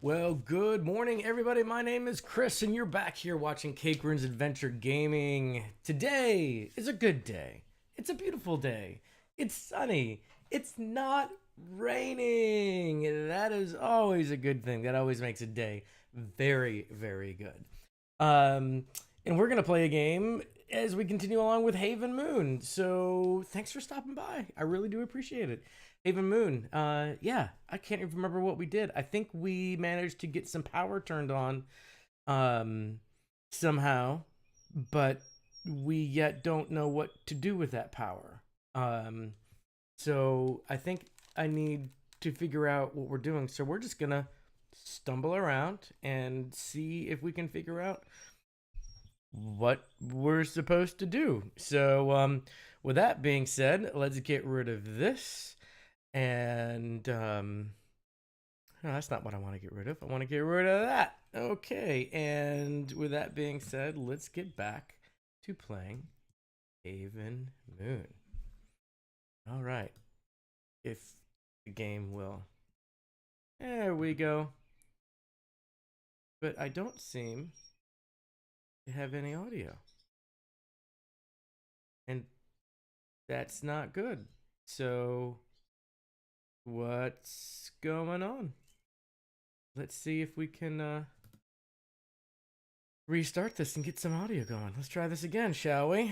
Well, good morning, everybody. My name is Chris, and you're back here watching Cake Rune's Adventure Gaming. Today is a good day. It's a beautiful day. It's sunny. It's not raining. That is always a good thing. That always makes a day very, very good. And we're gonna play a game as we continue along with Haven Moon. So thanks for stopping by. I really do appreciate it. Haven Moon. Yeah, I can't even remember what we did. I think we managed to get some power turned on somehow, but we yet don't know what to do with that power. So I think I need to figure out what we're doing. So we're just gonna stumble around and see if we can figure out what we're supposed to do. So with that being said, let's get rid of this. And no, that's not what I want to get rid of. I want to get rid of that. Okay, and with that being said, let's get back to playing Haven Moon. All right, if the game will. There we go. But I don't seem to have any audio. And that's not good. So what's going on? Let's see if we can restart this and get some audio going. Let's try this again, shall we?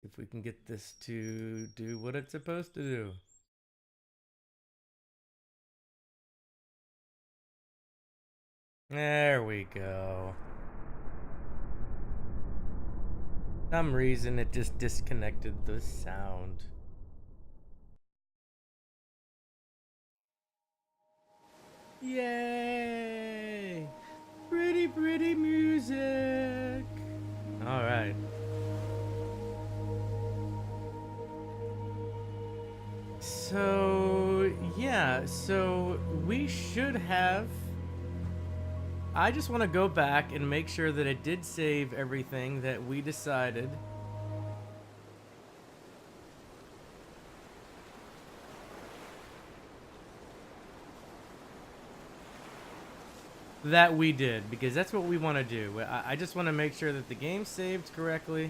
If we can get this to do what it's supposed to do. There we go. For some reason it just disconnected the sound. Yay! Pretty, pretty music! Alright. So, yeah, so we should have... I just want to go back and make sure that it did save everything that we decided. That we did, because that's what we want to do. I just want to make sure that the game saved correctly.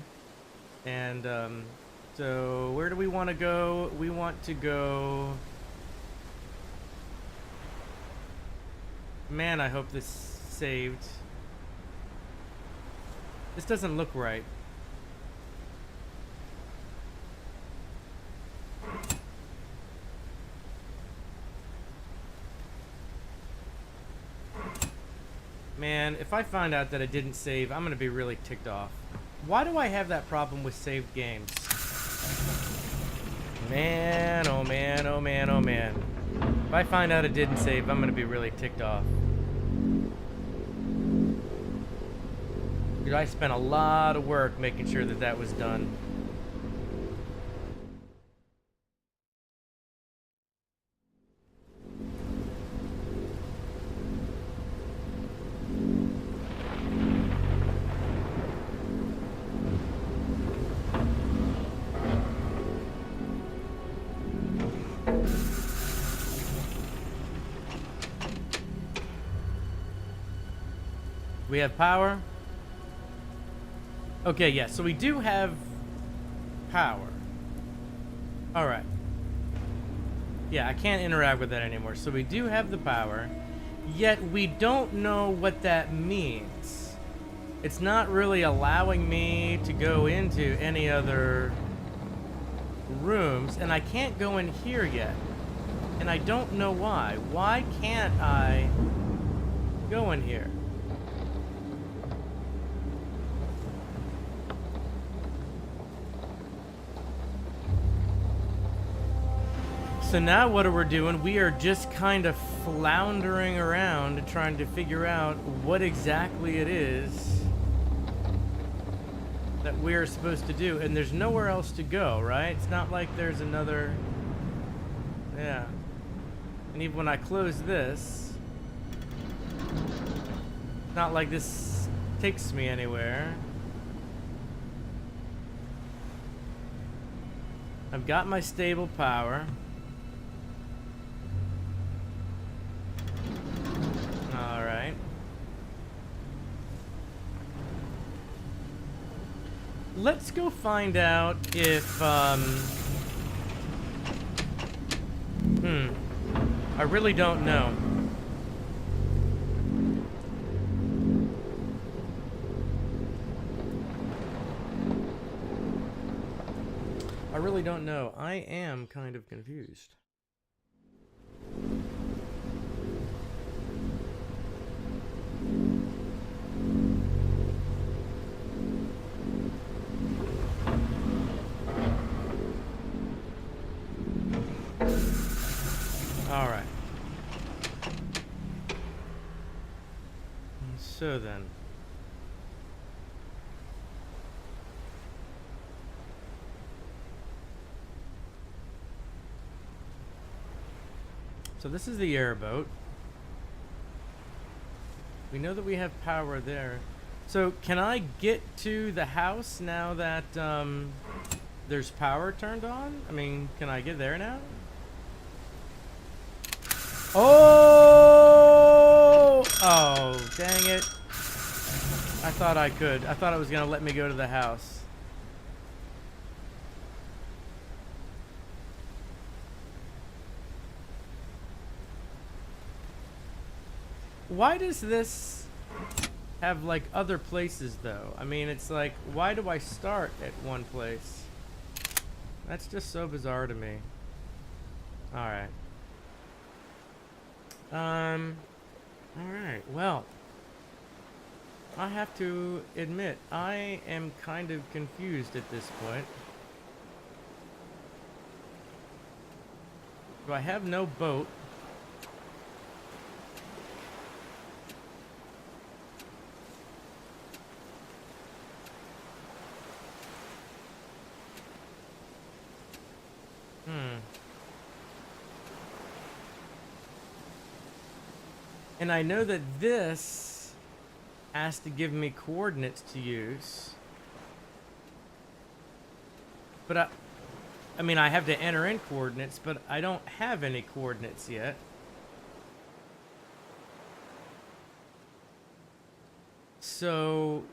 And so where do we want to go? We want to go... Man, I hope this saved. This doesn't look right. Man, if I find out that it didn't save, I'm gonna be really ticked off. Why do I have that problem with saved games? Man, oh man, oh man, oh man. If I find out it didn't save, I'm gonna be really ticked off. Because I spent a lot of work making sure that that was done. We have power. Okay, yeah, so we do have power. Alright. Yeah, I can't interact with that anymore. So we do have the power, yet we don't know what that means. It's not really allowing me to go into any other rooms, and I can't go in here yet. And I don't know why. Why can't I go in here? So now what are we doing? We are just kind of floundering around and trying to figure out what exactly it is that we're supposed to do. And there's nowhere else to go, right? It's not like there's another... Yeah. And even when I close this, it's not like this takes me anywhere. I've got my stable power. Alright. Let's go find out if, I really don't know. I really don't know. I am kind of confused. All right. So then. So this is the airboat. We know that we have power there. So can I get to the house now that there's power turned on? I mean, can I get there now? Oh! Oh, dang it. I thought I could. I thought it was going to let me go to the house. Why does this have, like, other places, though? I mean, it's like, why do I start at one place? That's just so bizarre to me. Alright. Alright, well. I have to admit, I am kind of confused at this point. So I have no boat. And I know that this has to give me coordinates to use. But I mean, I have to enter in coordinates, but I don't have any coordinates yet. So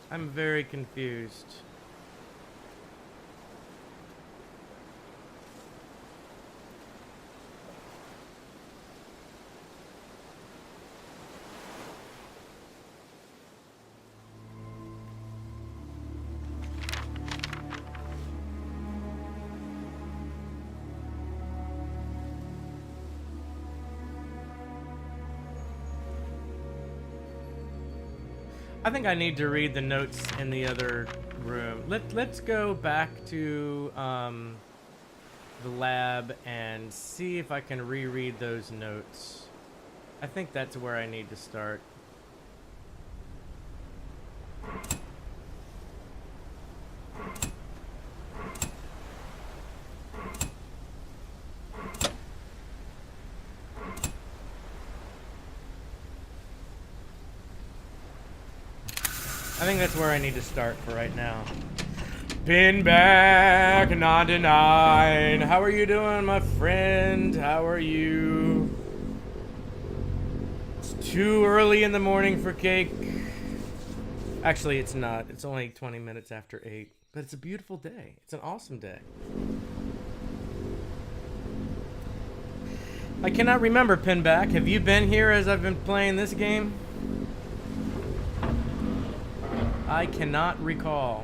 I'm very confused. I think I need to read the notes in the other room. Let's go back to the lab and see if I can reread those notes. I think that's where I need to start. I think that's where I need to start for right now. Pinback 99. How are you doing, my friend? How are you? It's too early in the morning for cake. Actually, it's not. It's only 20 minutes after 8. But it's a beautiful day. It's an awesome day. I cannot remember, Pinback. Have you been here as I've been playing this game? I cannot recall.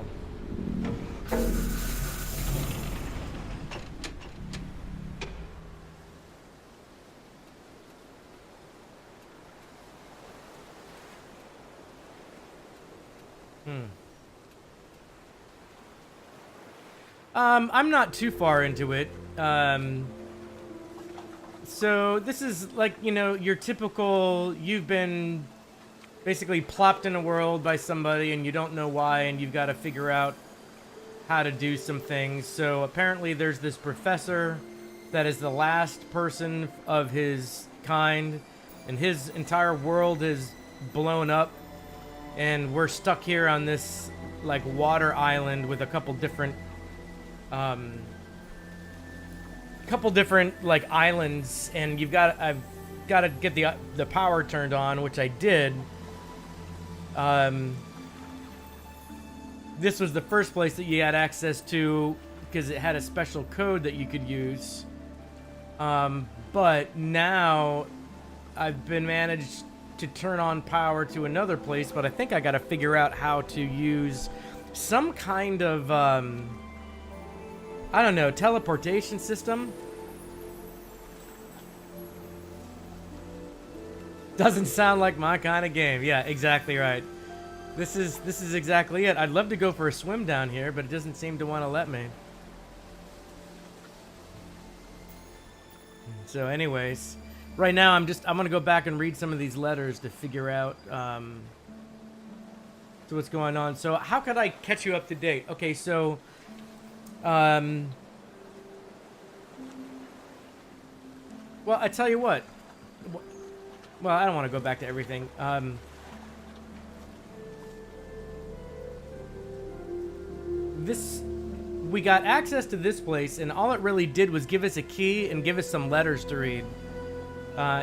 I'm not too far into it. So this is like, you know, your typical, you've been basically plopped in a world by somebody and you don't know why, and you've got to figure out how to do some things. So apparently there's this professor that is the last person of his kind, and his entire world is blown up, and we're stuck here on this like water island with a couple different like islands, and I've got to get the power turned on, which I did. This was the first place that you had access to because it had a special code that you could use. But now I've been managed to turn on power to another place, but I think I got to figure out how to use some kind of, I don't know, teleportation system. Doesn't sound like my kind of game. Yeah, exactly right. This is exactly it. I'd love to go for a swim down here, but it doesn't seem to want to let me. So anyways, right now I'm gonna go back and read some of these letters to figure out so what's going on. So how could I catch you up to date? Okay, so well, I tell you what. Well, I don't want to go back to everything. We got access to this place, and all it really did was give us a key and give us some letters to read,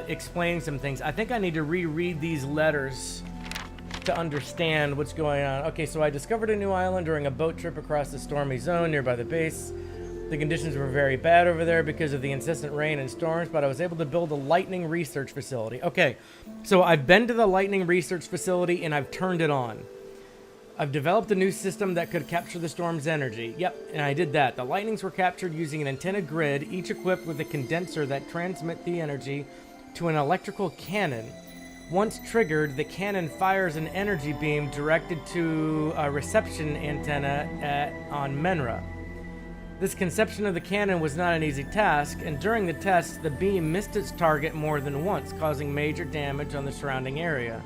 explaining some things. I think I need to reread these letters to understand what's going on. Okay, so I discovered a new island during a boat trip across the stormy zone nearby the base. The conditions were very bad over there because of the incessant rain and storms, but I was able to build a lightning research facility. Okay, so I've been to the lightning research facility and I've turned it on. I've developed a new system that could capture the storm's energy. Yep, and I did that. The lightnings were captured using an antenna grid, each equipped with a condenser that transmits the energy to an electrical cannon. Once triggered, the cannon fires an energy beam directed to a reception antenna on Menra. This conception of the cannon was not an easy task, and during the test, the beam missed its target more than once, causing major damage on the surrounding area.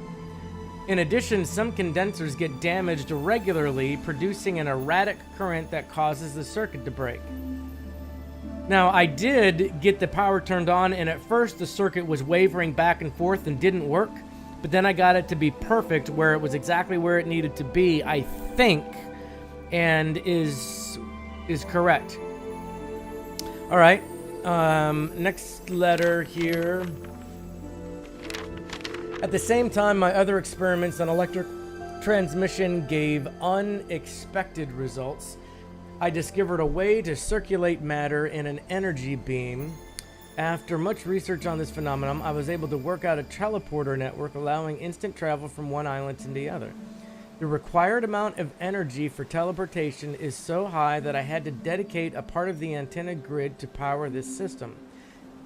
In addition, some condensers get damaged regularly, producing an erratic current that causes the circuit to break. Now, I did get the power turned on, and at first the circuit was wavering back and forth and didn't work, but then I got it to be perfect where it was exactly where it needed to be, I think, and is correct. All right, next letter here. At the same time, my other experiments on electric transmission gave unexpected results. I discovered a way to circulate matter in an energy beam. After much research on this phenomenon, I was able to work out a teleporter network allowing instant travel from one island to the other. The required amount of energy for teleportation is so high that I had to dedicate a part of the antenna grid to power this system.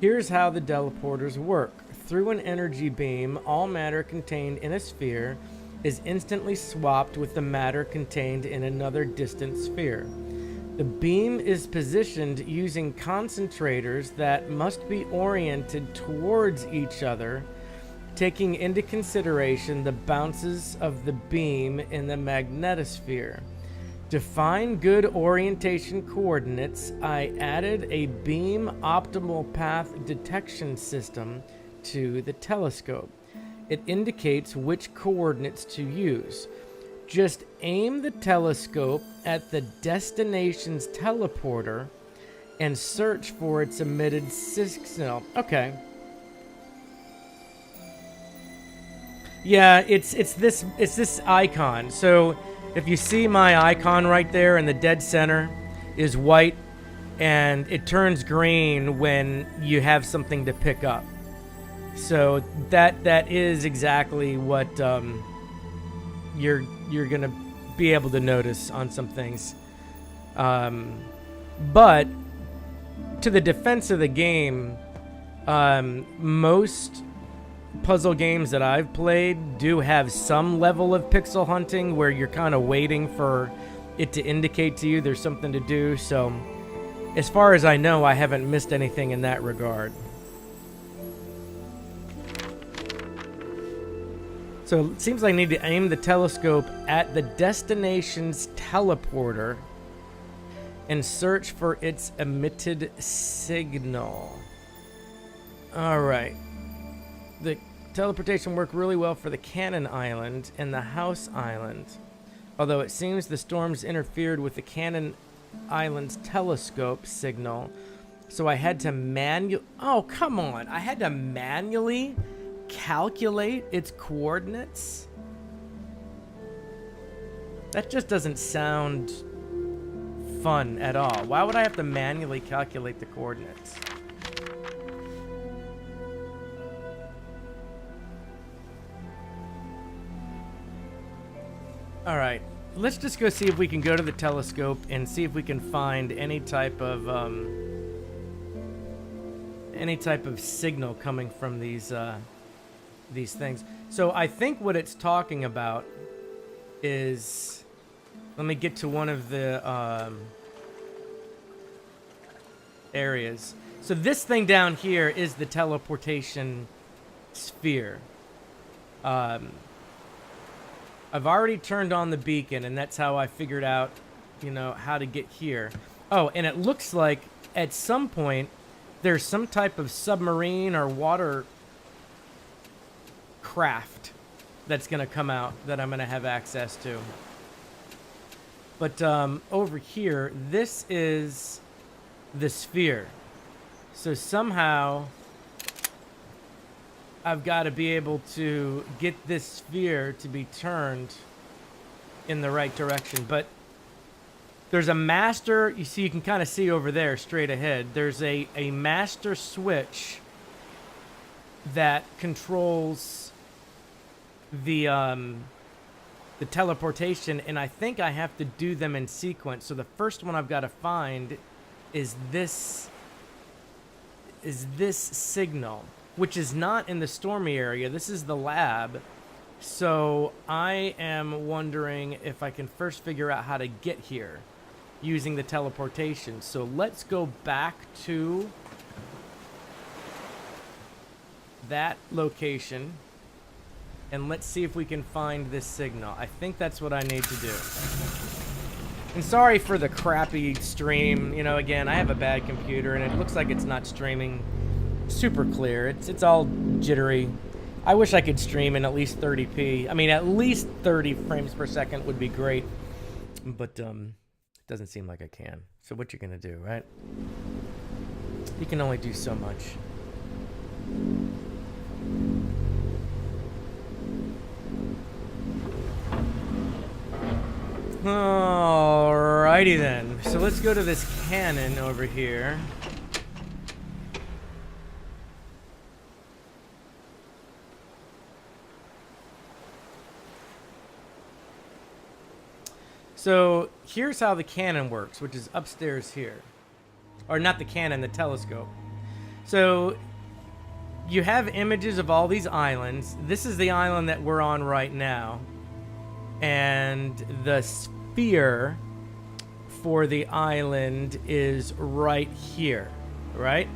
Here's how the teleporters work. Through an energy beam, all matter contained in a sphere is instantly swapped with the matter contained in another distant sphere. The beam is positioned using concentrators that must be oriented towards each other, taking into consideration the bounces of the beam in the magnetosphere. To find good orientation coordinates, I added a beam optimal path detection system to the telescope. It indicates which coordinates to use. Just aim the telescope at the destination's teleporter and search for its emitted signal. Okay. Yeah, it's this icon. So if you see my icon right there in the dead center is white, and it turns green when you have something to pick up. So that is exactly what you're gonna be able to notice on some things. But to the defense of the game, most puzzle games that I've played do have some level of pixel hunting where you're kind of waiting for it to indicate to you there's something to do. So as far as I know, I haven't missed anything in that regard. So it seems like I need to aim the telescope at the destination's teleporter and search for its emitted signal. All right. The teleportation worked really well for the Cannon Island and the House Island, although it seems the storms interfered with the Cannon Island's telescope signal, so I had to oh, come on. I had to manually calculate its coordinates? That just doesn't sound fun at all. Why would I have to manually calculate the coordinates? All right, let's just go see if we can go to the telescope and see if we can find any type of signal coming from these things. So I think what it's talking about is, let me get to one of the areas. So this thing down here is the teleportation sphere. I've already turned on the beacon, and that's how I figured out, you know, how to get here. Oh, and it looks like at some point there's some type of submarine or water craft that's going to come out that I'm going to have access to. But over here, this is the sphere. So somehow I've got to be able to get this sphere to be turned in the right direction. But there's a master, you see, you can kind of see over there straight ahead. There's a master switch that controls the teleportation, and I think I have to do them in sequence. So the first one I've got to find is this signal, which is not in the stormy area. This is the lab. So I am wondering if I can first figure out how to get here using the teleportation. So let's go back to that location and let's see if we can find this signal. I think that's what I need to do. And sorry for the crappy stream. You know, again, I have a bad computer and it looks like it's not streaming super clear. It's all jittery. I wish I could stream in at least 30p. I mean, at least 30 frames per second would be great. But it doesn't seem like I can. So what you gonna do, right? You can only do so much. Alrighty then. So let's go to this cannon over here. So here's how the cannon works, which is upstairs here. Or not the cannon, the telescope. So you have images of all these islands. This is the island that we're on right now. And the sphere for the island is right here, right?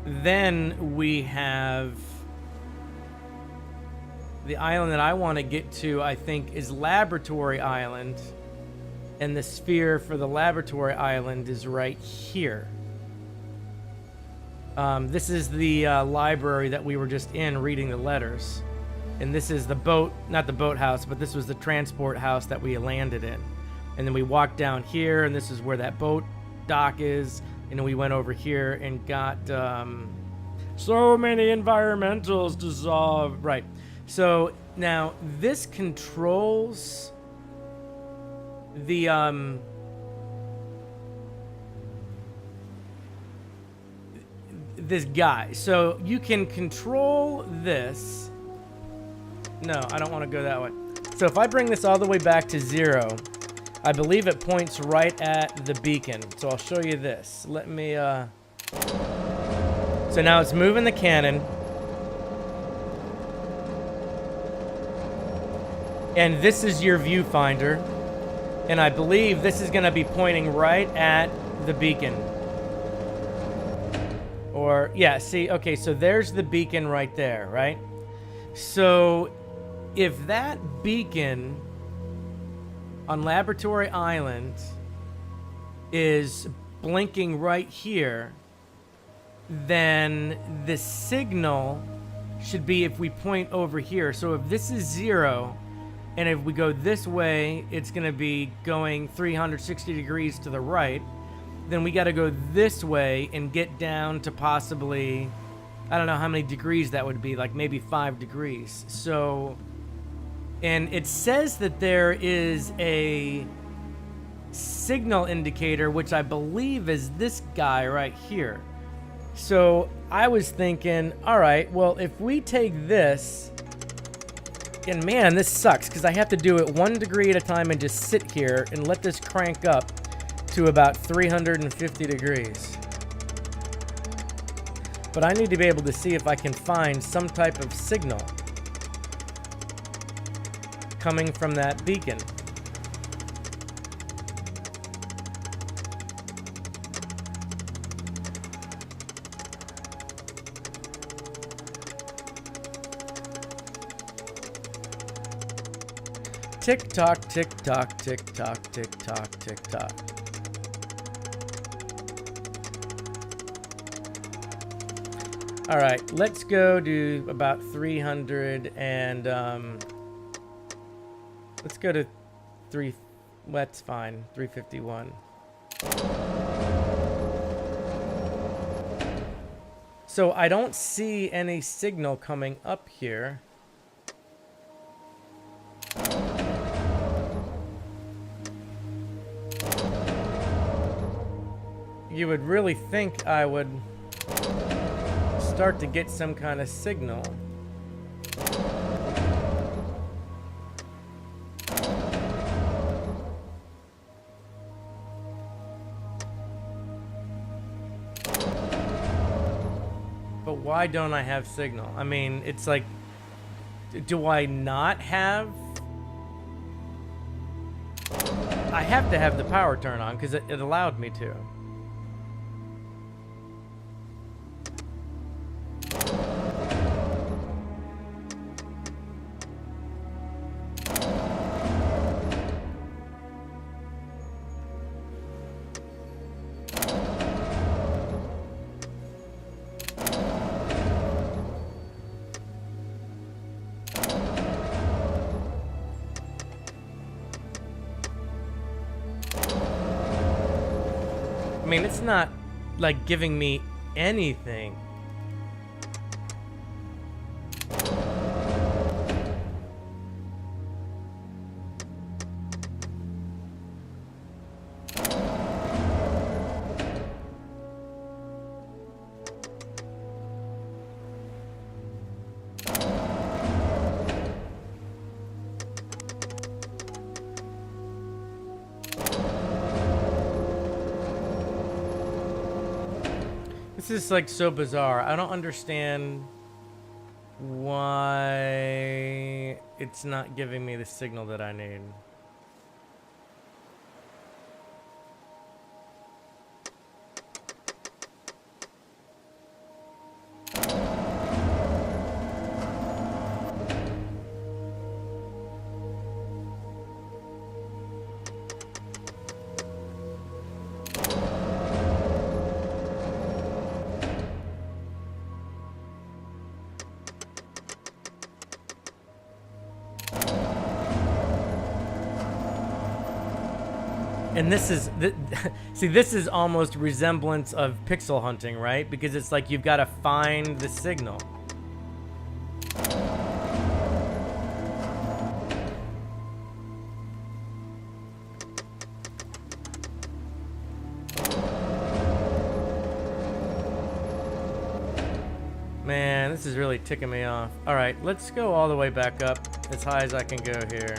Then we have the island that I want to get to, I think, is Laboratory Island. And the sphere for the Laboratory Island is right here. This is the library that we were just in reading the letters. And this is the boat, not the boathouse, but this was the transport house that we landed in. And then we walked down here, and this is where that boat dock is. And then we went over here and got so many environmentals to solve. Right. So now this controls the this guy. So you can control this. No, I don't want to go that way. So if I bring this all the way back to 0, I believe it points right at the beacon. So I'll show you this. Let me so now it's moving the cannon. And this is your viewfinder. And I believe this is going to be pointing right at the beacon. Or, yeah, see, okay, so there's the beacon right there, right? So if that beacon on Laboratory Island is blinking right here, then the signal should be if we point over here. So if this is 0, and if we go this way, it's going to be going 360 degrees to the right, then we got to go this way and get down to possibly, I don't know how many degrees that would be, like maybe 5 degrees. So, and it says that there is a signal indicator, which I believe is this guy right here. So I was thinking, all right, well, if we take this, and man, this sucks because I have to do it 1 degree at a time and just sit here and let this crank up to about 350 degrees. But I need to be able to see if I can find some type of signal coming from that beacon. Tick tock, tick tock, tick tock, tick tock, tick tock. All right, let's go to about 300 and let's go to 3. That's fine. 351. So I don't see any signal coming up here. You would really think I would start to get some kind of signal. But why don't I have signal? I mean, it's like, do I not have? I have to have the power turn on because it allowed me to. I mean, it's not like giving me anything. This is like so bizarre. I don't understand why it's not giving me the signal that I need. And this is, see, this is almost resemblance of pixel hunting, right? Because it's like you've got to find the signal. Man, this is really ticking me off. All right, let's go all the way back up as high as I can go here.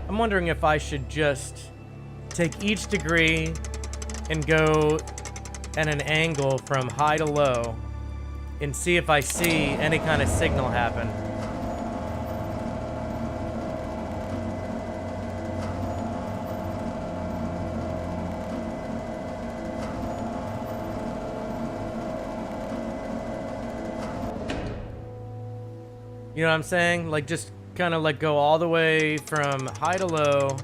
I'm wondering if I should just take each degree and go at an angle from high to low and see if I see any kind of signal happen. You know what I'm saying? Like, just kind of like go all the way from high to low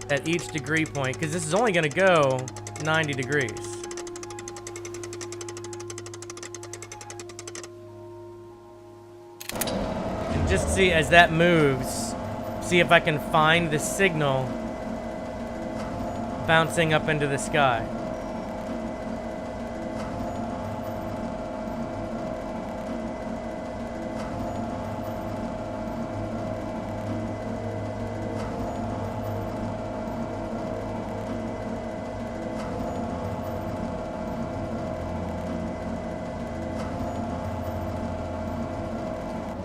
at each degree point, because this is only going to go 90 degrees. And just see as that moves, see if I can find the signal bouncing up into the sky.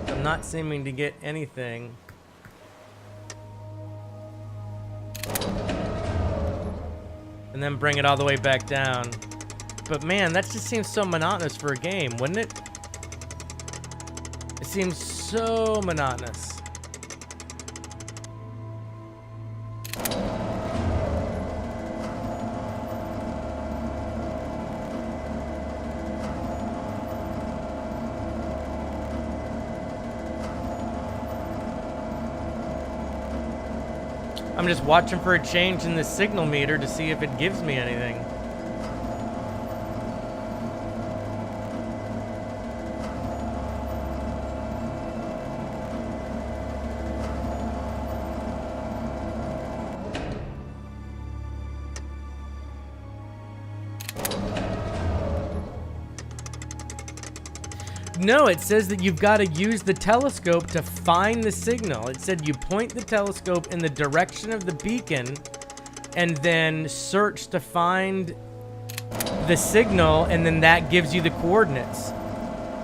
I'm not seeming to get anything. And then bring it all the way back down. But man, that just seems so monotonous for a game, wouldn't it? It seems so monotonous. I'm just watching for a change in the signal meter to see if it gives me anything. No, it says that you've got to use the telescope to find the signal. It said you point the telescope in the direction of the beacon and then search to find the signal, and then that gives you the coordinates.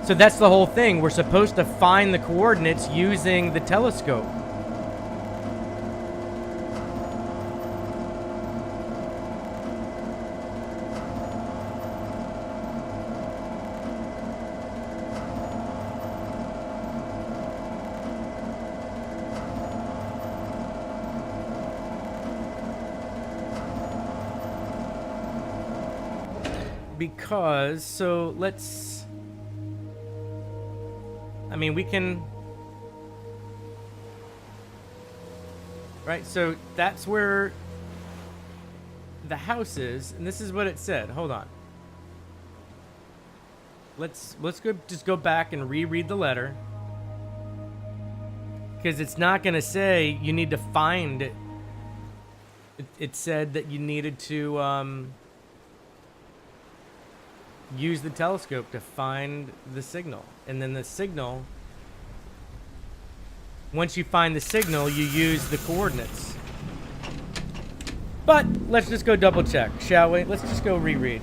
So that's the whole thing. We're supposed to find the coordinates using the telescope. Because, so let's, I mean, we can, right? So that's where the house is, and this is what it said. Hold on. Let's go back and reread the letter, because it's not going to say you need to find it. It said that you needed to use the telescope to find the signal, and then the signal, once you find the signal, you use the coordinates. But let's just go double check, shall we? Let's just go reread.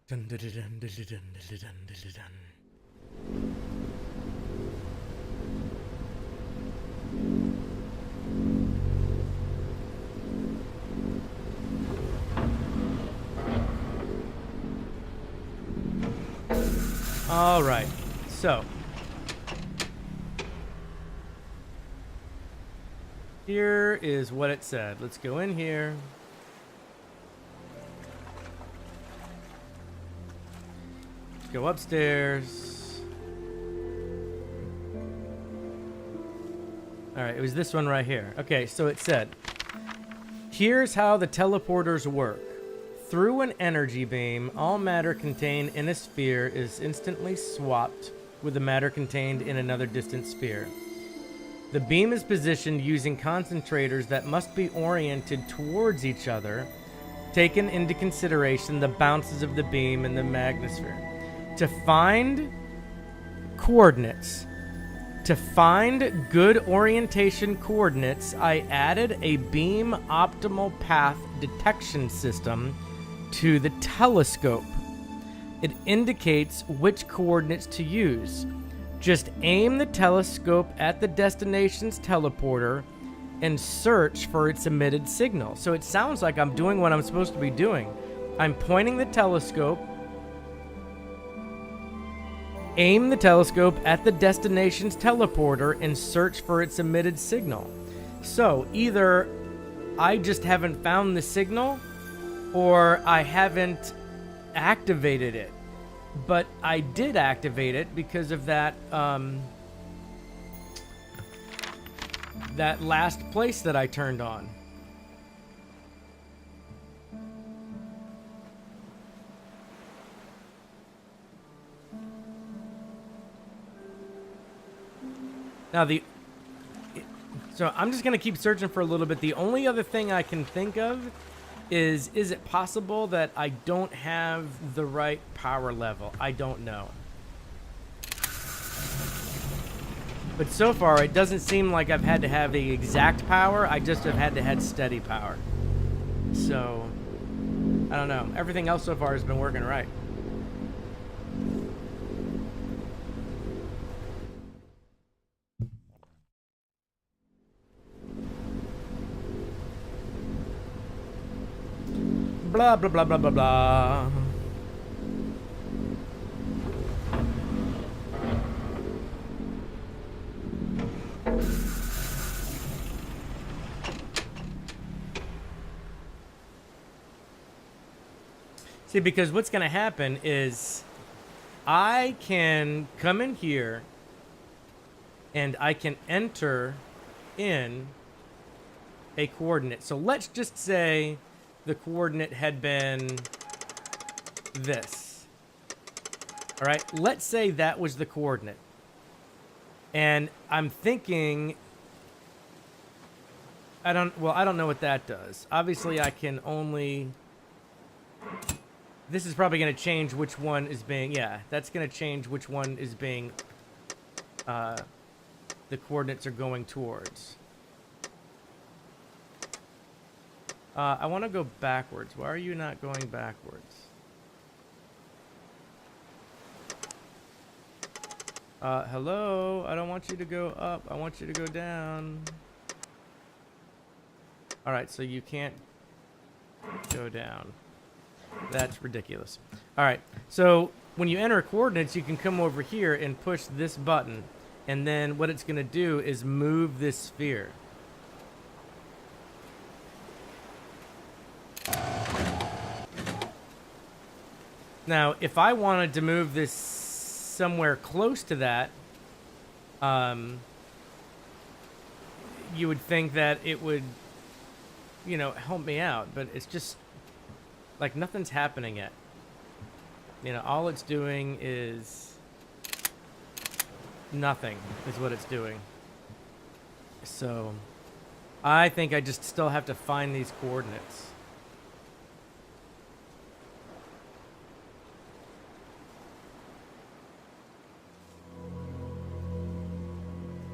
Dun, dun, dun, dun, dun, dun, dun, dun, dun. All right, so here is what it said. Let's go in here. Let's go upstairs. All right, it was this one right here. Okay, so it said, here's how the teleporters work. Through an energy beam, all matter contained in a sphere is instantly swapped with the matter contained in another distant sphere. The beam is positioned using concentrators that must be oriented towards each other, taking into consideration the bounces of the beam and the magnosphere. To find coordinates, to find good orientation coordinates, I added a beam optimal path detection system to the telescope. It indicates which coordinates to use. Just aim the telescope at the destination's teleporter and search for its emitted signal. So it sounds like I'm doing what I'm supposed to be doing. I'm pointing the telescope, aim the telescope at the destination's teleporter and search for its emitted signal. So either I just haven't found the signal, or I haven't activated it. But I did activate it because of that that last place that I turned on. Now so I'm just gonna keep searching for a little bit. The only other thing I can think of is it possible that I don't have the right power level? I don't know. But so far, it doesn't seem like I've had to have the exact power. I just have had to have steady power. So, I don't know. Everything else so far has been working right. Blah, blah, blah, blah, blah, blah. See, because what's going to happen is I can come in here and I can enter in a coordinate. So let's just say the coordinate had been this. All right, let's say that was the coordinate. And I'm thinking, I don't know what that does. Obviously, I can only... This is probably going to change which one is being... Yeah, that's going to change which one is being... the coordinates are going towards. I want to go backwards. Why are you not going backwards? Hello? I don't want you to go up. I want you to go down. Alright, so you can't go down. That's ridiculous. Alright, so when you enter coordinates, you can come over here and push this button. And then what it's going to do is move this sphere. Now, if I wanted to move this somewhere close to that, you would think that it would, you know, help me out. But it's just, like, nothing's happening yet. You know, all it's doing is nothing is what it's doing. So, I think I just still have to find these coordinates.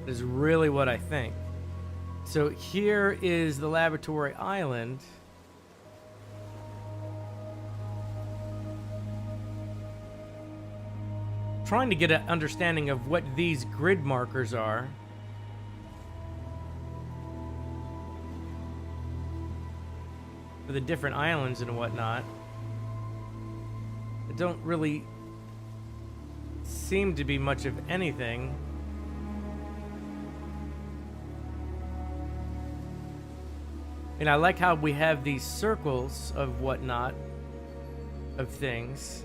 Is really what I think. So here is the laboratory island. Trying to get an understanding of what these grid markers are. For the different islands and whatnot. It don't really seem to be much of anything. And I like how we have these circles of whatnot, of things.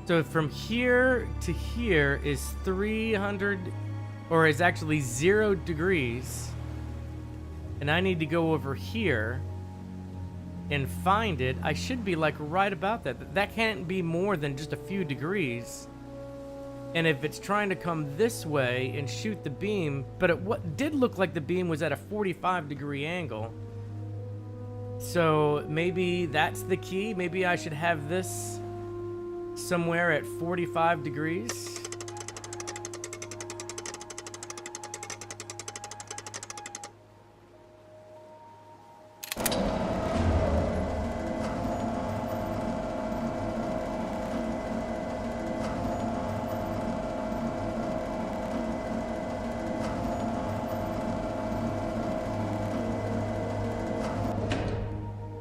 So from here to here is 300, or is actually 0 degrees. And I need to go over here and find it. I should be like right about that. That can't be more than just a few degrees. And if it's trying to come this way and shoot the beam, but it did look like the beam was at a 45-degree angle. So maybe that's the key. Maybe I should have this somewhere at 45 degrees.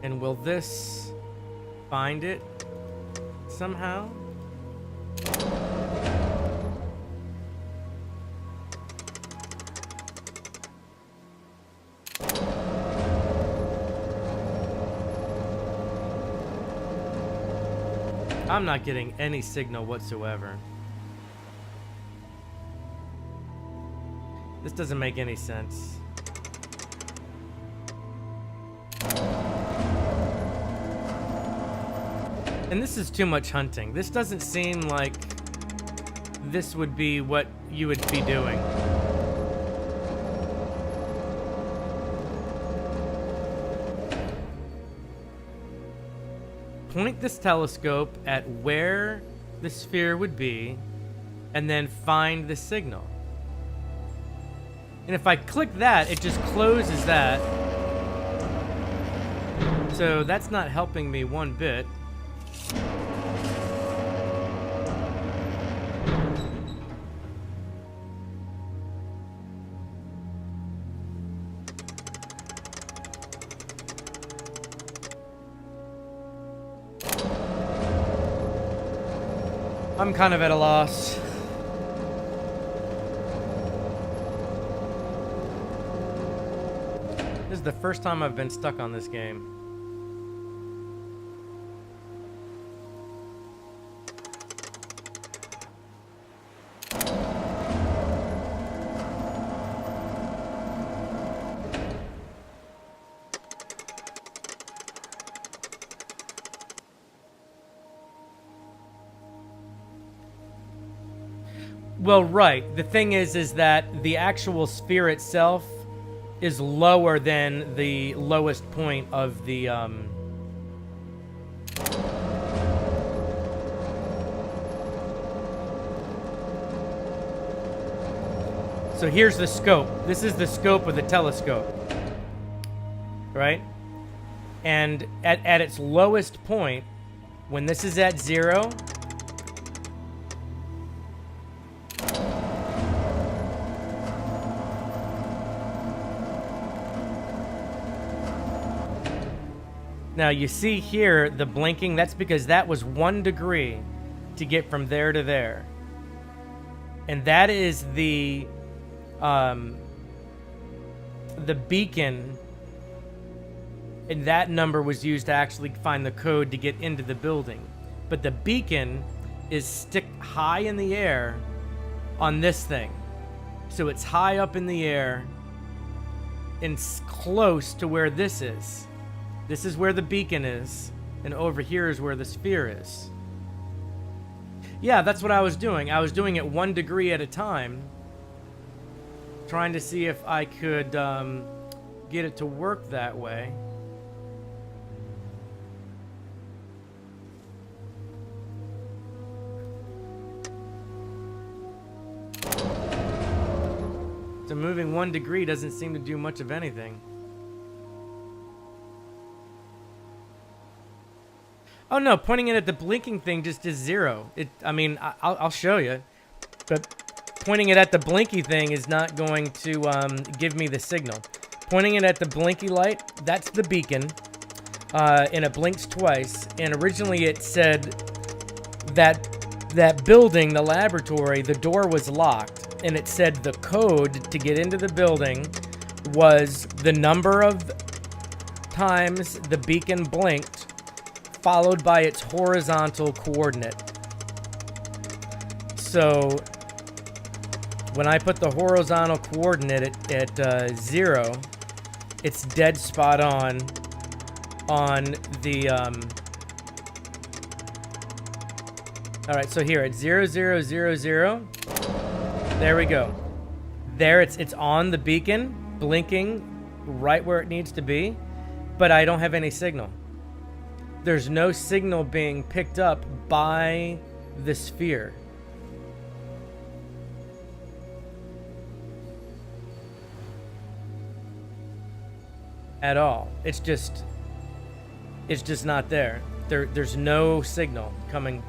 And then will this find it somehow? I'm not getting any signal whatsoever. This doesn't make any sense. And this is too much hunting. This doesn't seem like this would be what you would be doing. Point this telescope at where the sphere would be, and then find the signal. And if I click that, it just closes that. So that's not helping me one bit. I'm kind of at a loss. This is the first time I've been stuck on this game. Well, right. The thing is that the actual sphere itself is lower than the lowest point of the, So here's the scope. This is the scope of the telescope. Right? And at its lowest point, when this is at 0... Now you see here the blinking, that's because that was 1 degree to get from there to there. And that is the beacon, and that number was used to actually find the code to get into the building. But the beacon is stick high in the air on this thing. So it's high up in the air and close to where this is. This is where the beacon is, and over here is where the sphere is. Yeah, that's what I was doing. I was doing it 1 degree at a time, trying to see if I could get it to work that way. So moving 1 degree doesn't seem to do much of anything. Oh no, pointing it at the blinking thing just is 0. I mean, I'll show you. But pointing it at the blinky thing is not going to give me the signal. Pointing it at the blinky light, that's the beacon. And it blinks twice. And originally it said that building, the laboratory, the door was locked. And it said the code to get into the building was the number of times the beacon blinked, followed by its horizontal coordinate. So when I put the horizontal coordinate at 0, it's dead spot on the all right, so here at 0, 0, 0, 0, there we go. There it's on the beacon, blinking right where it needs to be, but I don't have any signal. There's no signal being picked up by the sphere. At all. It's just not there. There's no signal coming.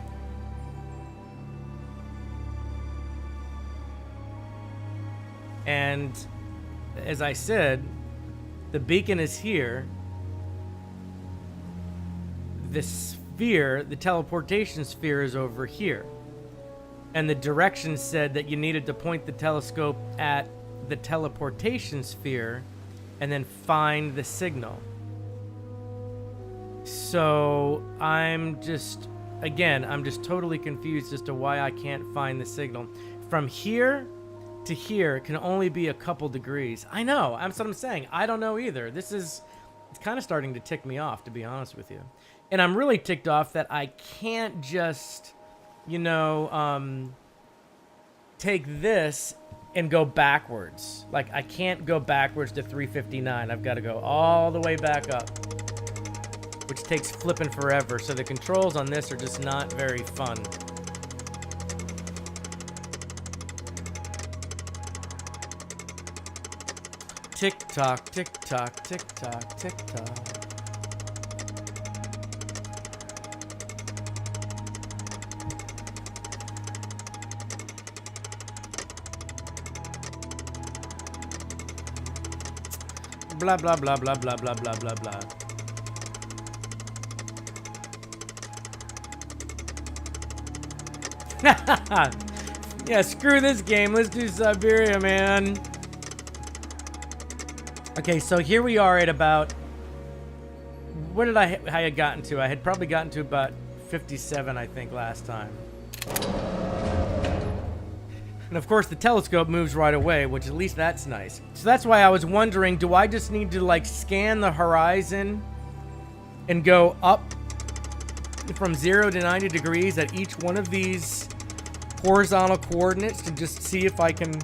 And as I said, the beacon is here. the sphere, the teleportation sphere, is over here. And the directions said that you needed to point the telescope at the teleportation sphere and then find the signal. So I'm just totally confused as to why I can't find the signal. From here to here can only be a couple degrees. I know, that's what I'm saying. I don't know either. It's kind of starting to tick me off, to be honest with you. And I'm really ticked off that I can't just, take this and go backwards. Like, I can't go backwards to 359. I've got to go all the way back up, which takes flipping forever. So the controls on this are just not very fun. Tick tock, tick tock, tick tock, tick tock. Blah, blah, blah, blah, blah, blah, blah, blah, blah. Yeah, screw this game. Let's do Siberia, man. Okay, so here we are at about... What did I had gotten to? I had probably gotten to about 57, I think, last time. And of course, the telescope moves right away, which at least that's nice. So that's why I was wondering, do I just need to, like, scan the horizon and go up from 0 to 90 degrees at each one of these horizontal coordinates to just see if I can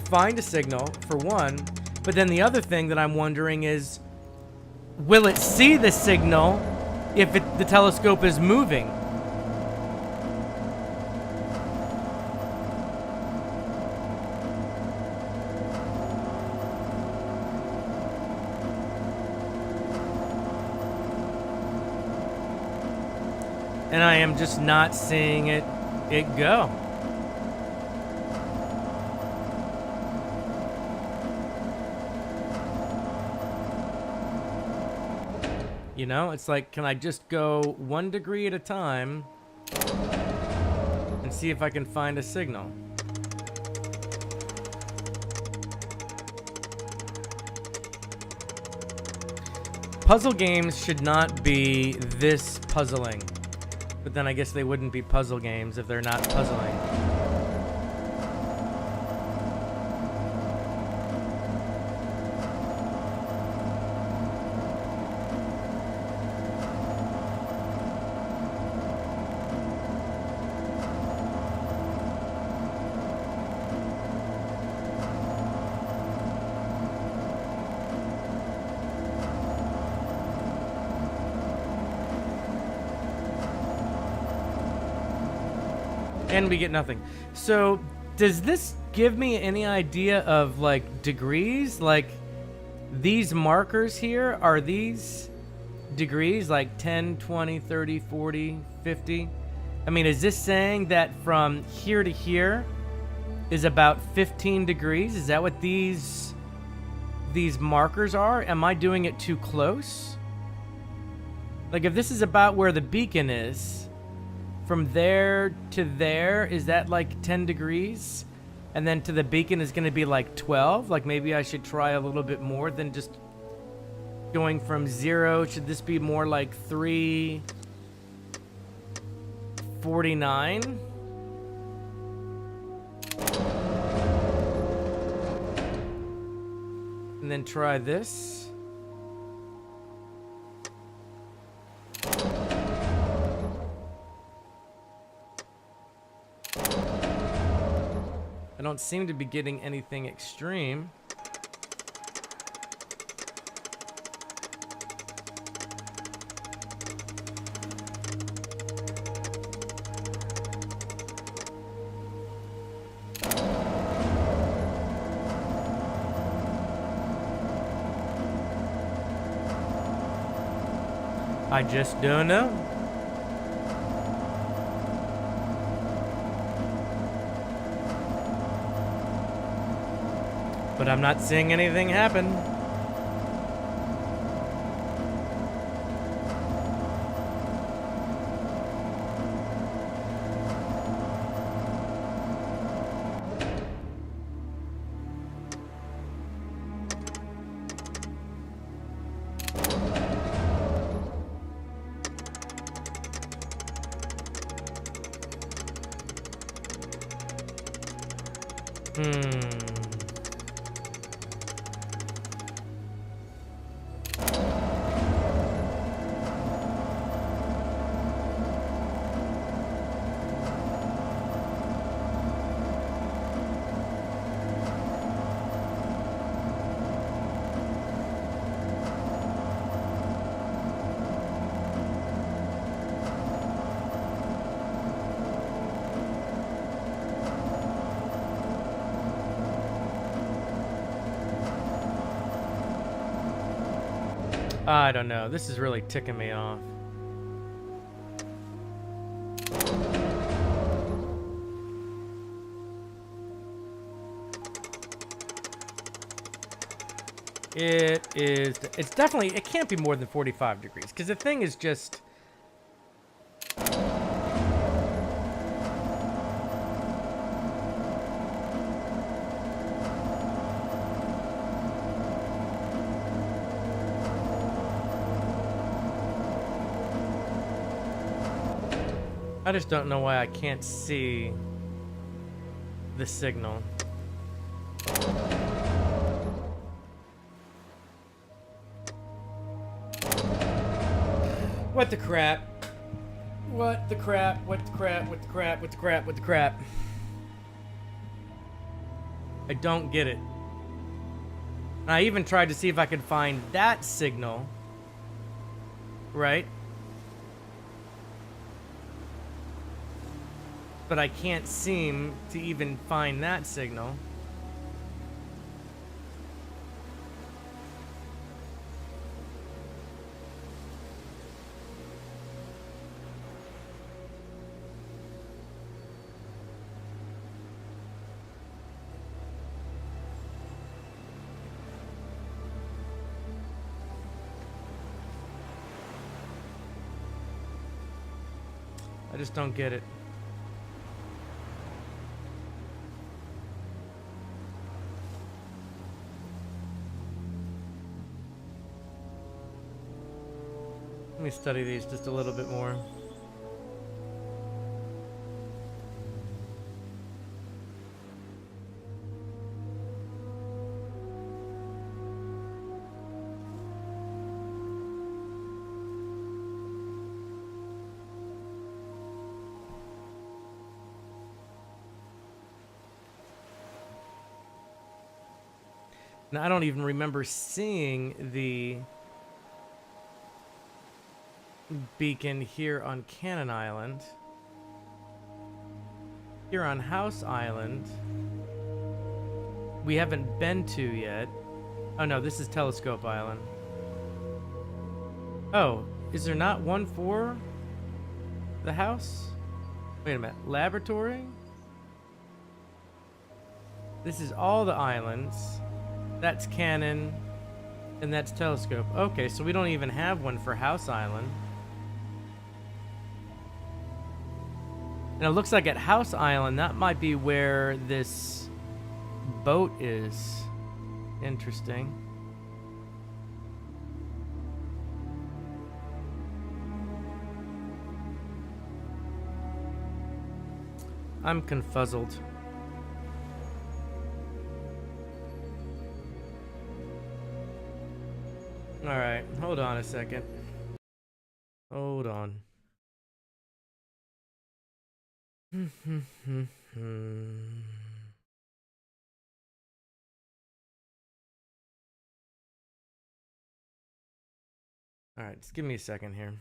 find a signal, for one. But then the other thing that I'm wondering is, will it see the signal if the telescope is moving? And I am just not seeing it go. You know, it's like, can I just go 1 degree at a time and see if I can find a signal? Puzzle games should not be this puzzling. But then I guess they wouldn't be puzzle games if they're not puzzling. And we get nothing. So, does this give me any idea of, like, degrees? Like, these markers here, are these degrees? Like 10, 20, 30, 40, 50? I mean, is this saying that from here to here is about 15 degrees? Is that what these markers are? Am I doing it too close? Like, if this is about where the beacon is, from there to there, is that like 10 degrees? And then to the beacon is going to be like 12? Like, maybe I should try a little bit more than just going from 0. Should this be more like 349? And then try this. I don't seem to be getting anything extreme. I just don't know. But I'm not seeing anything happen. Hmm. I don't know. This is really ticking me off. It's definitely, it can't be more than 45 degrees, because the thing is just... I just don't know why I can't see the signal. What the crap? What the crap? What the crap? What the crap? What the crap? What the crap? I don't get it. And I even tried to see if I could find that signal. Right? But I can't seem to even find that signal. I just don't get it. Let me study these just a little bit more. Now, I don't even remember seeing the beacon here on Cannon Island. Here on House Island, we haven't been to yet. Oh no, this is Telescope Island. Oh, is there not one for the house? Wait a minute, laboratory? This is all the islands. That's Cannon, and that's Telescope. Okay, so we don't even have one for House Island. And it looks like at House Island, that might be where this boat is. Interesting. I'm confuzzled. Alright, hold on a second. Hold on. Alright, just give me a second here.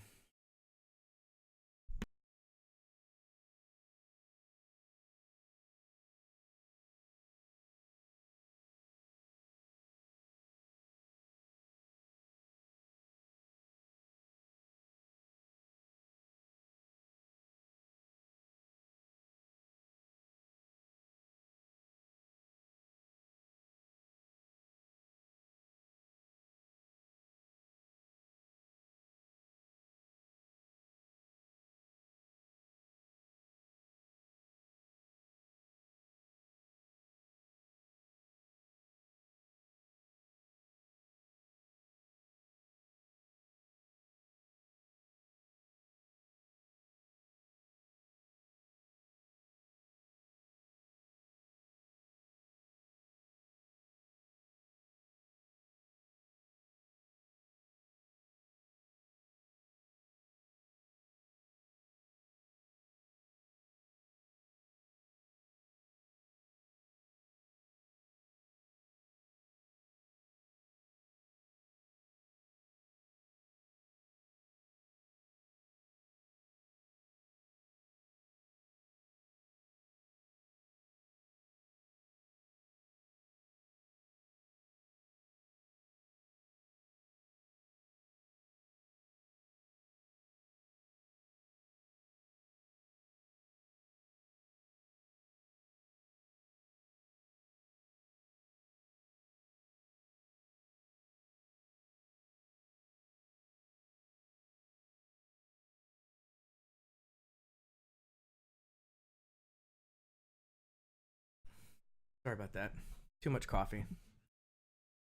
Sorry about that. Too much coffee.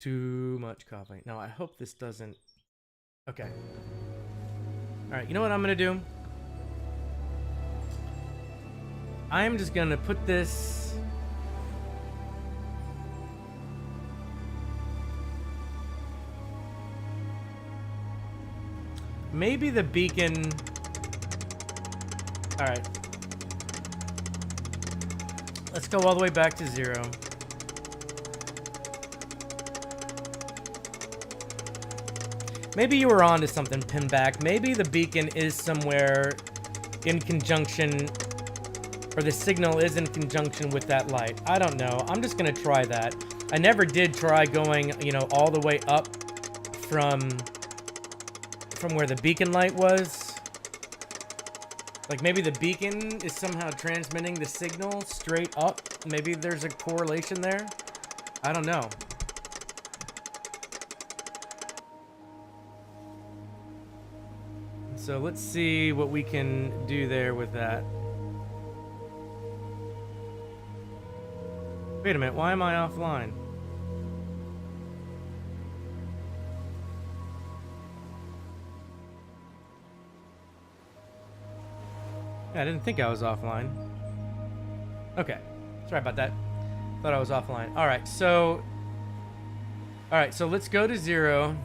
Too much coffee. Now, I hope this doesn't... Okay. Alright, you know what I'm gonna do? I'm just gonna put this... Maybe the beacon... Alright. Let's go all the way back to 0. Maybe you were onto something, Pinback. Maybe the beacon is somewhere in conjunction, or the signal is in conjunction with that light. I don't know. I'm just gonna try that. I never did try going, you know, all the way up from where the beacon light was. Like maybe the beacon is somehow transmitting the signal straight up. Maybe there's a correlation there. I don't know. So let's see what we can do there with that. Wait a minute, why am I offline? Yeah, I didn't think I was offline. Okay, sorry about that. Thought I was offline. All right, so let's go to 0.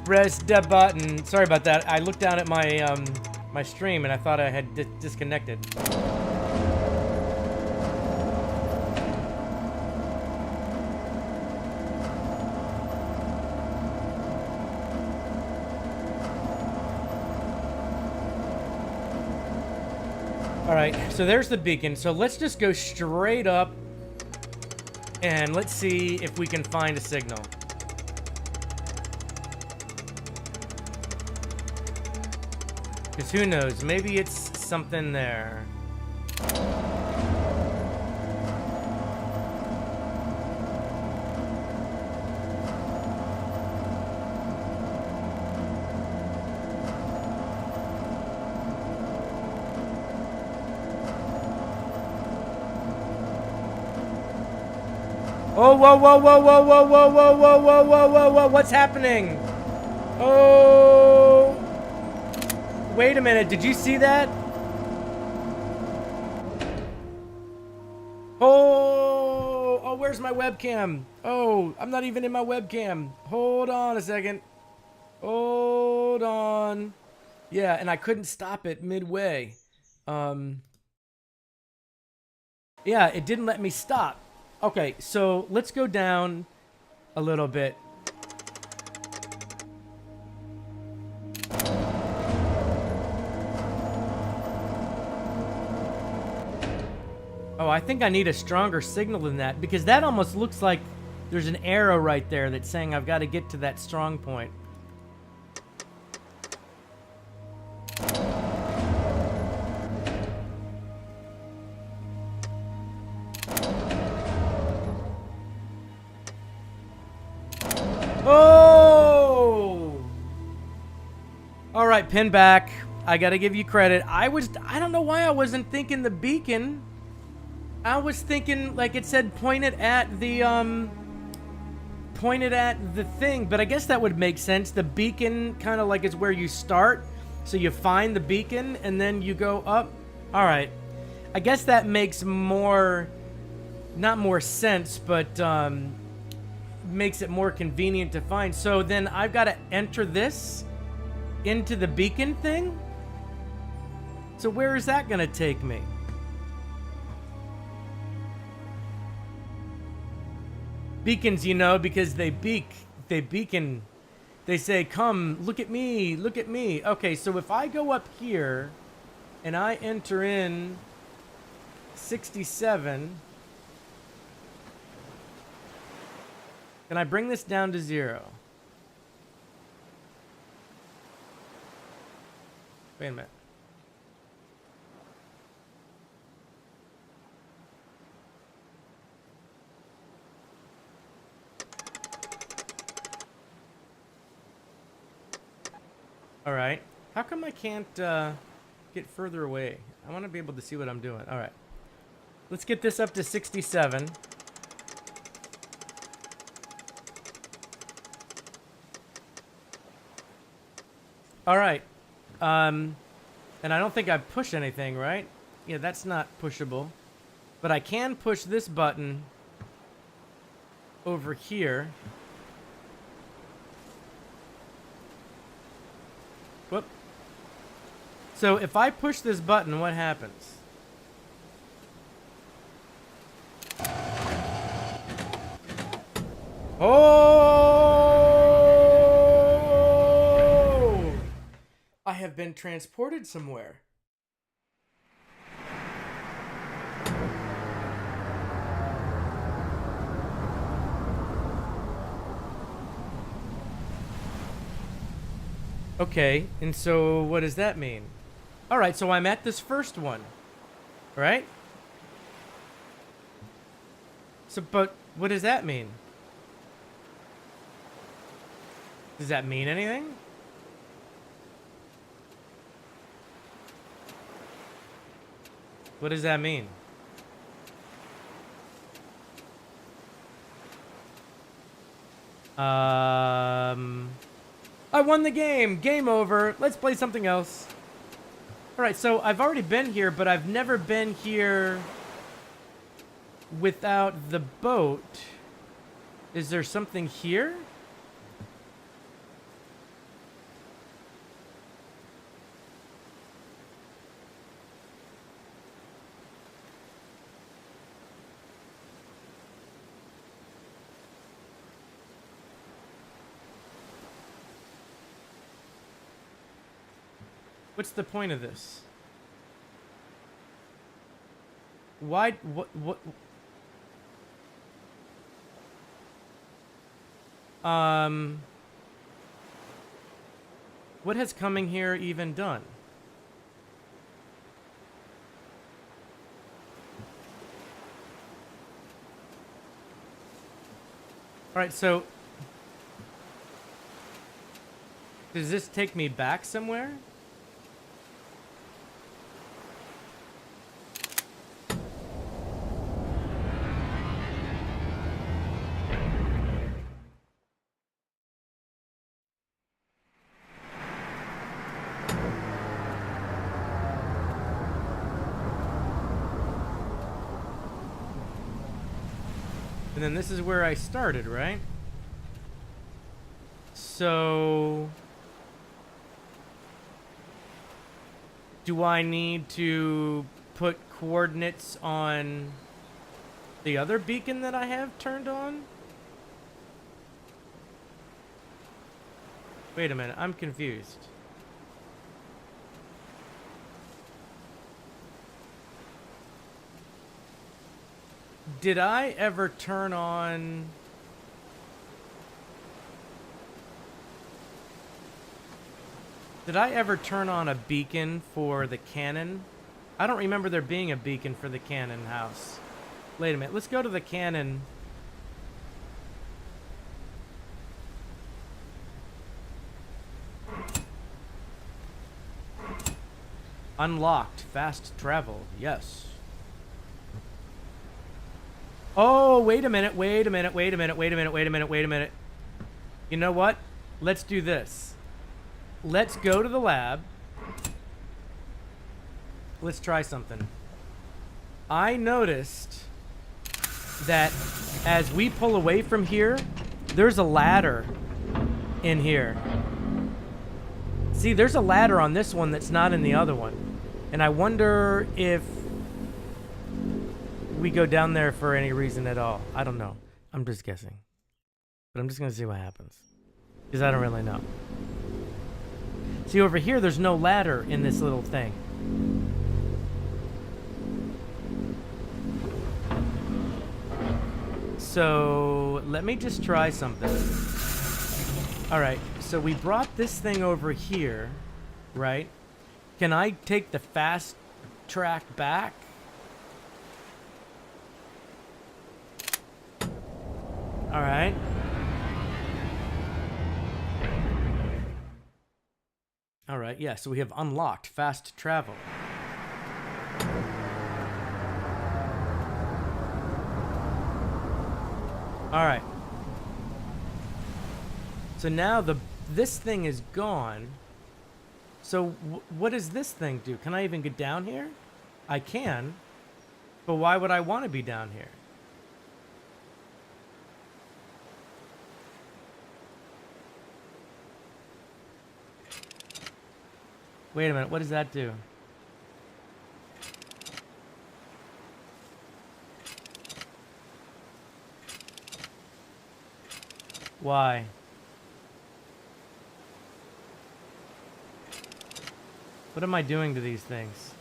Press the button. Sorry about that. I looked down at my my stream and I thought I had disconnected. All right, so there's the beacon. So let's just go straight up and let's see if we can find a signal. Because who knows, maybe it's something there. Oh, whoa, whoa, whoa, whoa, whoa, whoa, whoa, whoa, whoa, whoa, whoa, whoa, what's happening? Oh... Wait a minute, did you see that? Oh, where's my webcam? Oh, I'm not even in my webcam. Hold on a second. Hold on. Yeah, and I couldn't stop it midway. Yeah, it didn't let me stop. Okay, so let's go down a little bit. Oh, I think I need a stronger signal than that, because that almost looks like there's an arrow right there that's saying I've got to get to that strong point. Oh! All right, Pinback. I got to give you credit. I don't know why I wasn't thinking the beacon. I was thinking, like it said, pointed at the thing, but I guess that would make sense. The beacon kind of like is where you start, so you find the beacon and then you go up. All right, I guess that makes not more sense, but makes it more convenient to find. So then I've got to enter this into the beacon thing. So where is that gonna take me? Beacons, you know, because they beacon. They say, come, look at me, look at me. Okay, so if I go up here and I enter in 67, can I bring this down to 0? Wait a minute. All right. How come I can't get further away? I want to be able to see what I'm doing. All right. Let's get this up to 67. All right. And I don't think I push anything, right? Yeah, that's not pushable. But I can push this button over here. Whoop. So if I push this button, what happens? Oh! I have been transported somewhere. Okay, and so what does that mean? All right, so I'm at this first one, right? So, but what does that mean? Does that mean anything? What does that mean? I won the game. Game over. Let's play something else. All right, so I've already been here, but I've never been here without the boat. Is there something here? What's the point of this? Why? What? What has coming here even done? All right, so does this take me back somewhere? And then this is where I started, right? So do I need to put coordinates on the other beacon that I have turned on? Wait a minute, I'm confused. Did I ever turn on... Did I ever turn on a beacon for the cannon? I don't remember there being a beacon for the cannon house. Wait a minute, let's go to the cannon. Unlocked, fast travel, yes. Oh, wait a minute. You know what? Let's do this. Let's go to the lab. Let's try something. I noticed that as we pull away from here, there's a ladder in here. See, there's a ladder on this one that's not in the other one. And I wonder if we go down there for any reason at all. I don't know. I'm just guessing. But I'm just going to see what happens. Because I don't really know. See, over here, there's no ladder in this little thing. So, let me just try something. Alright, so we brought this thing over here, right? Can I take the fast track back? Alright. Alright, yeah, so we have unlocked fast travel. Alright. So now this thing is gone. So what does this thing do? Can I even get down here? I can. But why would I want to be down here? Wait a minute, what does that do? Why? What am I doing to these things?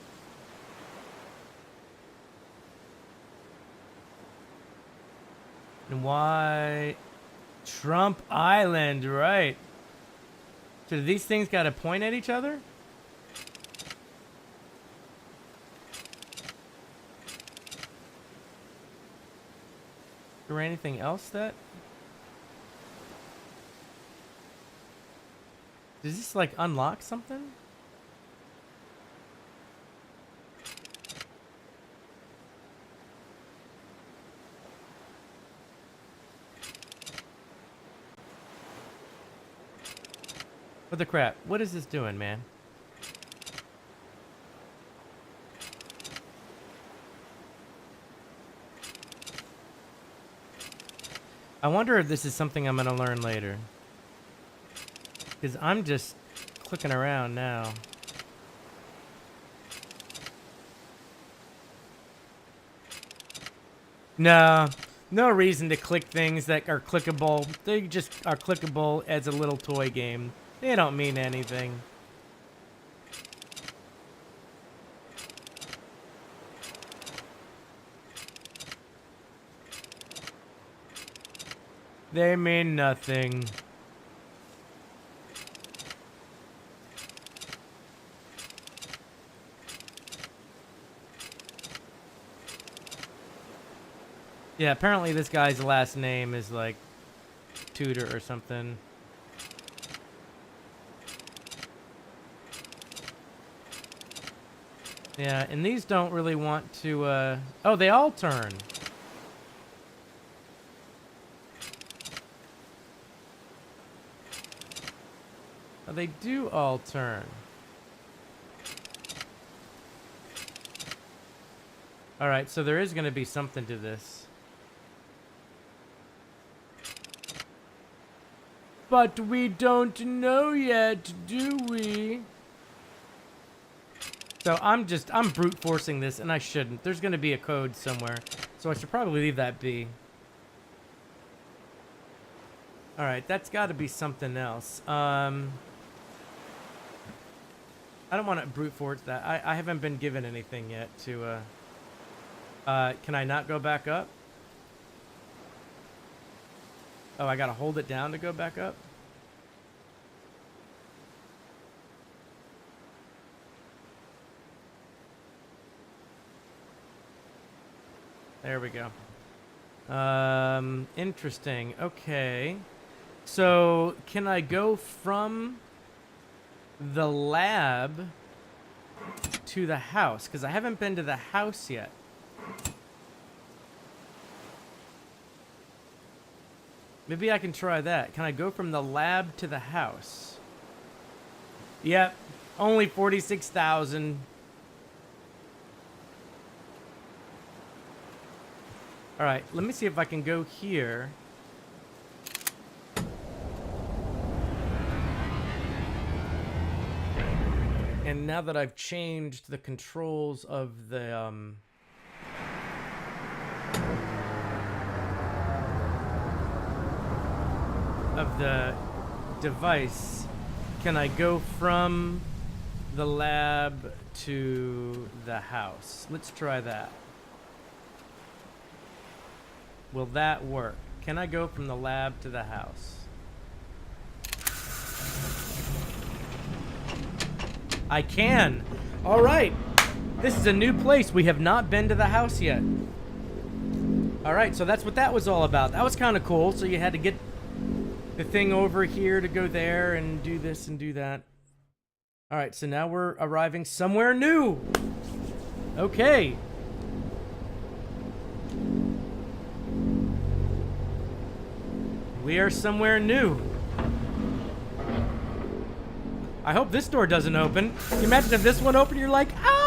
And why? Trump Island, right. So do these things gotta point at each other? Is there anything else that... Does this like unlock something? What the crap? What is this doing, man? I wonder if this is something I'm gonna learn later. Because I'm just clicking around now. No, no reason to click things that are clickable. They just are clickable as a little toy game. They don't mean anything. They mean nothing. Yeah, apparently this guy's last name is like Tudor or something. Yeah, and these don't really want to, oh, they all turn. Oh, they do all turn. Alright, so there is going to be something to this. But we don't know yet, do we? So I'm brute forcing this, and I shouldn't. There's going to be a code somewhere, so I should probably leave that be. Alright, that's got to be something else. I don't want to brute force that. I haven't been given anything yet to, can I not go back up? Oh, I gotta hold it down to go back up? There we go. Interesting. Okay. So, can I go from the lab to the house? Because I haven't been to the house yet. Maybe I can try that. Can I go from the lab to the house? Yep. Only 46,000. Alright, let me see if I can go here. And now that I've changed the controls of the, device, can I go from the lab to the house? Let's try that. Will that work? Can I go from the lab to the house? I can. All right. This is a new place. We have not been to the house yet. All right, so that's what that was all about. That was kind of cool. So you had to get the thing over here to go there and do this and do that. All right, so now we're arriving somewhere new. Okay. We are somewhere new. I hope this door doesn't open. Can you imagine if this one opened, you're like, ah!